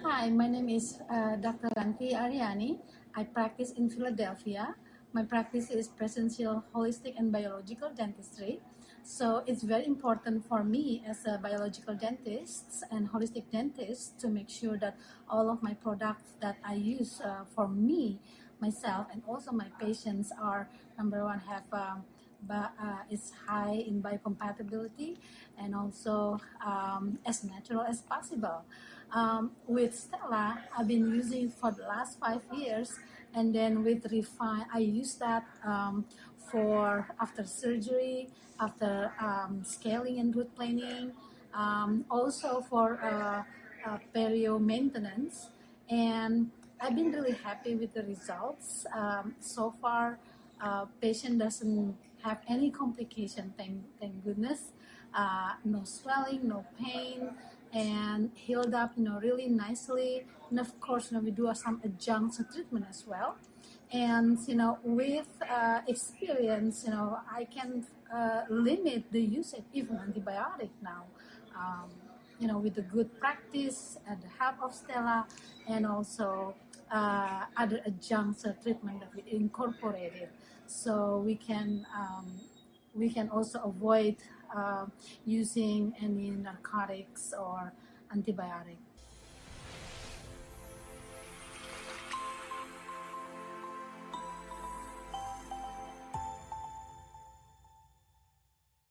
Hi, my name is Dr. Ranti Aryani. I practice in Philadelphia. My practice is presential holistic and biological dentistry. So it's very important for me as a biological dentist and holistic dentist to make sure that all of my products that I use for me, myself, and also my patients are, number one, have is high in biocompatibility and also as natural as possible. With Stella, I've been using for the last 5 years, and then with Refine, I use that for after surgery, after scaling and root planing, also for perio maintenance, and I've been really happy with the results. So far, patient doesn't have any complication, thank goodness. No swelling, no pain, and healed up, really nicely. And of course, we do some adjunct treatment as well. And with experience, I can limit the usage even antibiotic now. With the good practice and the help of Stella, and also other adjunct treatment that we incorporated, so we can also avoid using any narcotics or antibiotic.